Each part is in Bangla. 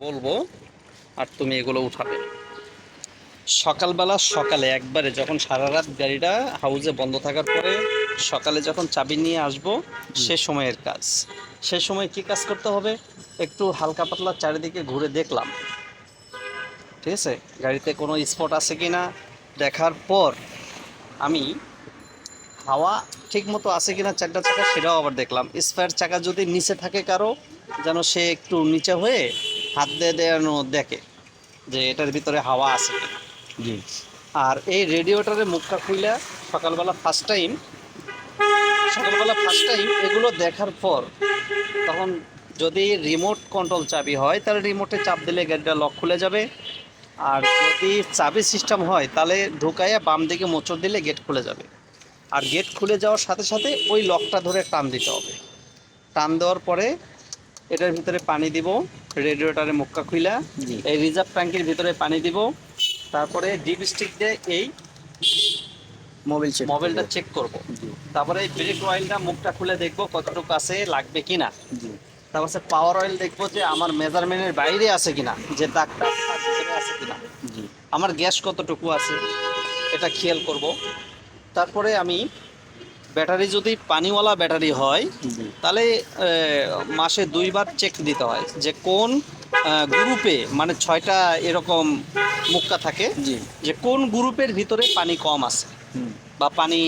বলবো আর তুমি এগুলো উঠাবে। সকালে একবারে যখন সারা রাত গাড়িটা হাউজে বন্ধ থাকার পরে সকালে যখন চাবি নিয়ে আসবো, জি, সে সময়ের কাজ। সে সময় কি কাজ করতে হবে? একটু হালকা পাতলা চারিদিকে ঘুরে দেখলাম, ঠিক আছে, গাড়িতে কোনো স্পট আছে কি না। দেখার পর আমি হাওয়া ঠিক মতো আছে কিনা চারটা চাকা সেটাও আবার দেখলাম। স্পেয়ার চাকা যদি নিচে থাকে কারো, যেন সে একটু নিচে হয়ে হাত দিয়ে দেয়ানো দেখে যে এটার ভিতরে হাওয়া আছে কিনা। জি, আর এই রেডিওটারের মুখটা খুইলা সকালবেলা ফার্স্ট টাইম এগুলো দেখার পর, তখন যদি রিমোট কন্ট্রোল চাবি হয় তাহলে রিমোটে চাপ দিলে গাড়িটা লক খুলে যাবে। আর যদি চাবি সিস্টেম হয় তাহলে ঢুকাইয়া বাম দিকে মোচড় দিলে গেট খুলে যাবে। আর গেট খুলে যাওয়ার সাথে সাথে ওই লকটা ধরে টান দিতে হবে। টান দেওয়ার পরে এটার ভিতরে পানি দিব, রেডিওটারে মুক্কা খুইলা জি, এই রিজার্ভ ট্যাঙ্কির ভিতরে পানি দিব। তারপরে ডিপ স্টিক দিয়ে এই মোবাইল চেক মোবাইলটা করবো। চেক করব। জি, তারপরে এই ব্রেক অয়েলটা মুখটা খুলে দেখবো কতটুকু আছে, লাগবে কিনা। জি, তারপর পাওয়ার অয়েল দেখবো যে আমার মেজারমেন্টের বাইরে আছে কিনা, যে দাগটা তার ভিতরে আছে কিনা। জি, আমার গ্যাস কতটুকু আছে এটা খেয়াল করব। তারপরে আমি ব্যাটারি, যদি পানিওয়ালা ব্যাটারি হয় জি, তাহলে মাসে 2 বার চেক দিতে হয় যে কোন গ্রুপে, মানে 6টা এরকম মুক্কা থাকে, জি, যে কোন গ্রুপের ভিতরে পানি কম আছে হুম, বা পানি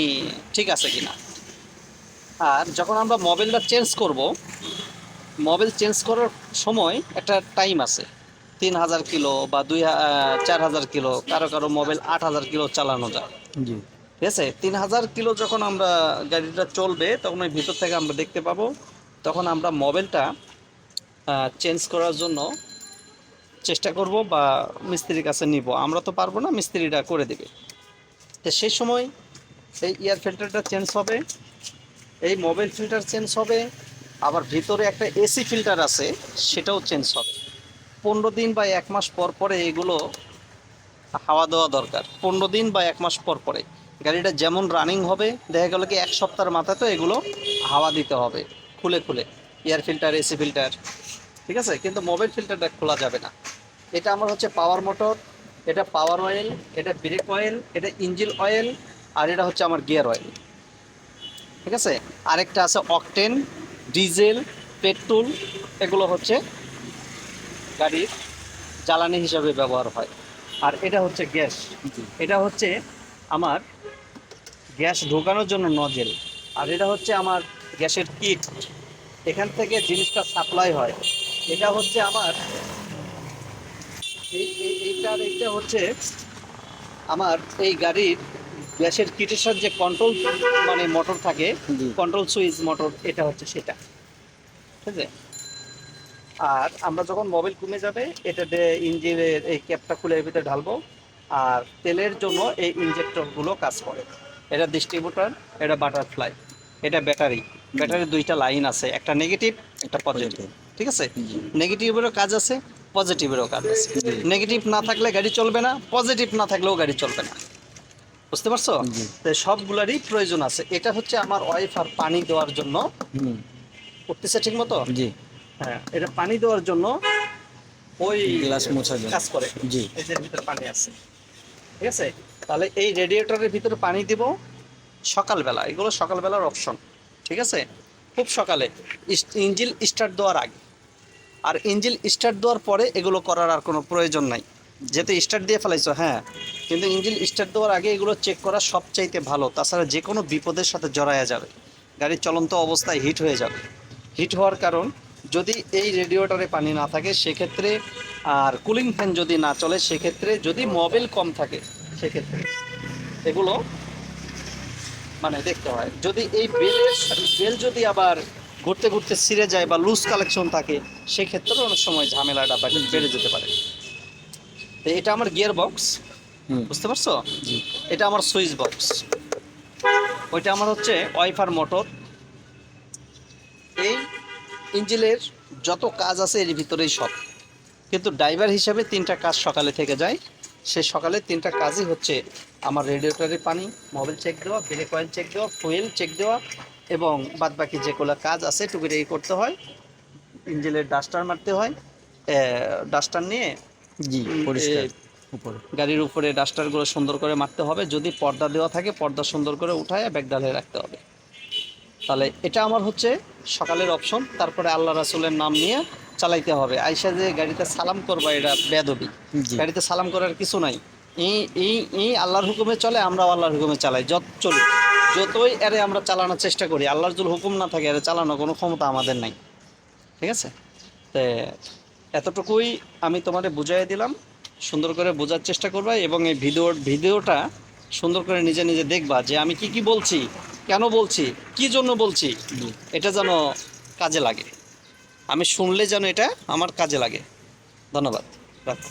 ঠিক আছে কিনা। আর যখন আমরা মোবাইলটা চেঞ্জ করব, মোবাইল চেঞ্জ করার সময় একটা টাইম আছে, 3000 কিলো বা 4000 কিলো, কারো কারো মোবাইল 8000 কিলো চালানো যায়। জি, ঠিক আছে, 3000 কিলো যখন আমরা গাড়িটা চলবে তখন ওই ভিতর থেকে আমরা দেখতে পাবো। তখন আমরা মোবাইলটা চেঞ্জ করার জন্য চেষ্টা করব বা মিস্ত্রির কাছে নিব। আমরা তো পারবো না, মিস্ত্রিটা করে দেবে। তো সেই সময় এই এয়ার ফিল্টারটা চেঞ্জ হবে, এই মোবাইল ফিল্টার চেঞ্জ হবে, আবার ভিতরে একটা এসি ফিল্টার আছে সেটাও চেঞ্জ হবে। 15 দিন বা 1 মাস পর পরে এগুলো হাওয়া দেওয়া দরকার। 15 দিন বা 1 মাস পর পরে গাড়িটা যেমন রানিং হবে, দেখা গেল কি 1 সপ্তাহের মাথায় তো এগুলো হাওয়া দিতে হবে খুলে খুলে, এয়ার ফিল্টার, এসি ফিল্টার। ঠিক আছে, কিন্তু মোবাইল ফিল্টারটা খোলা যাবে না। এটা আমার হচ্ছে পাওয়ার মোটর, এটা পাওয়ার অয়েল, এটা ব্রেক অয়েল, এটা ইঞ্জিন অয়েল, আর এটা হচ্ছে আমার গিয়ার অয়েল। ঠিক আছে, আরেকটা আছে অকটেন, ডিজেল, পেট্রোল। এগুলো হচ্ছে গাড়ির জ্বালানি হিসাবে ব্যবহার হয়। আর এটা হচ্ছে গ্যাস, জি, এটা হচ্ছে আমার গ্যাস ঢোকানোর জন্য নজেল। আর এটা হচ্ছে আমার গ্যাসের কিট, এখান থেকে জিনিসটা সাপ্লাই হয়। এটা হচ্ছে আমার এইটা হচ্ছে আমার এই গাড়ির গ্যাসের কিটের সাথে যে কন্ট্রোল, মানে মোটর থাকে, জি, কন্ট্রোল সুইচ মোটর, এটা হচ্ছে সেটা। ঠিক আছে, আর আমরা যখন মোবিল কমে যাবে এটা দিয়ে ইঞ্জিনের এই ক্যাপটা খুলে এর ভিতরে ঢালবো। আর তেলের জন্য এই ইনজেক্টরগুলো কাজ করে। এটা ডিস্ট্রিবিউটর, এটা বাটারফ্লাই, এটা ব্যাটারি। ব্যাটারির 2টা লাইন আছে, একটা নেগেটিভ, একটা পজিটিভ। পজিটিভ, ঠিক আছে, জি, নেগেটিভেরও কাজ আছে, পজিটিভেরও কাজ আছে। জি, নেগেটিভ না থাকলে গাড়ি চলবে না, পজিটিভ না থাকলেও গাড়ি চলবে না। বুঝতে পারছো? জি, তো সবগুলারই প্রয়োজন আছে। এটা হচ্ছে আমার ওয়াইফ আর পানি দেওয়ার জন্য হুম, করতেছে ঠিক মতো। জি, হ্যাঁ, এটা পানি দেওয়ার জন্য ওই গ্লাস মোছার জন্য, কাজ করে। জি, এই যে ভিতরে পানি আছে, ঠিক আছে। তাহলে এই রেডিয়েটরের ভিতরে পানি দিব সকালবেলা, এগুলো সকালবেলার অপশন। ঠিক আছে, খুব সকালে, ইঞ্জিন স্টার্ট দেওয়ার আগে। আর ইঞ্জিন স্টার্ট দেওয়ার পরে এগুলো করার আর কোনো প্রয়োজন নাই, যেহেতু স্টার্ট দিয়ে ফেলাইছো। হ্যাঁ, কিন্তু ইঞ্জিন স্টার্ট দেওয়ার আগে এগুলো চেক করা সবচাইতে ভালো। তাছাড়া যে কোনো বিপদের সাথে জড়ায়া যাবে, গাড়ির চলন্ত অবস্থায় হিট হয়ে যাবে। হিট হওয়ার কারণ, যদি এই রেডিয়েটরে পানি না থাকে সেক্ষেত্রে, আর কুলিং ফ্যান যদি না চলে সেক্ষেত্রে, যদি মোবিল কম থাকে সেক্ষেত্রে এগুলো মানে দেখতে হয়। যদি এই বেল যদি আবার ঘুরতে ঘুরতে ছিঁড়ে যায় বা লুজ কালেকশন থাকে, সেক্ষেত্রেও অনেক সময় ঝামেলাটা জি, বেড়ে যেতে পারে। তো এটা আমার গিয়ার বক্স, হুম, বুঝতে পারছো? জি, এটা আমার সুইচ বক্স, ওইটা আমার হচ্ছে ওয়াইফার মোটর। এই ইঞ্জিনের যত কাজ আছে এর ভিতরেই সব। কিন্তু ড্রাইভার হিসেবে 3টা কাজ সকালে থেকে যায়। সে সকালে 3টা কাজই হচ্ছে আমার রেডিয়েটরে পানি, মোবিল চেক দেওয়া, ব্রেক অয়েল চেক দেওয়া, ফুয়েল চেক দেওয়া, এবং বাদবাকি যেগুলো কাজ আছে টুকিটাকি করতে হয়। ইঞ্জিনের ডাস্টার মারতে হয়, ডাস্টার নিয়ে জি পরিষ্কার এই উপরে। গাড়ির উপরে ডাস্টারগুলো সুন্দর করে মারতে হবে। যদি পর্দা দেওয়া থাকে পর্দা সুন্দর করে উঠায় ব্যাগডালে রাখতে হবে। তাহলে এটা আমার হচ্ছে সকালের অপশন। তারপরে আল্লাহ রাসূলের নাম নিয়ে চালাইতে হবে। আইসা যে গাড়িতে সালাম করবা এটা বেয়াদবি। জি গাড়িতে সালাম করার কিছু নাই। এই এই এই আল্লাহর হুকুমে চলে, আমরাও আল্লাহর হুকুমে চালাই। চলি যতই এরে আমরা চালানোর চেষ্টা করি, আল্লাহর যদি হুকুম না থাকে এরে চালানোর কোনো ক্ষমতা আমাদের নাই। ঠিক আছে? তো এতটুকুই আমি তোমাদের বুঝাই দিলাম। সুন্দর করে বোঝার চেষ্টা করবা এবং এই ভিডিওটা সুন্দর করে নিজে নিজে দেখবা যে আমি কি কি বলছি, কেন বলছি, কি জন্য বলছি। জি। এটা যেন কাজে লাগে। আমি শুনলে যেন এটা আমার কাজে লাগে। ধন্যবাদ। রাখো।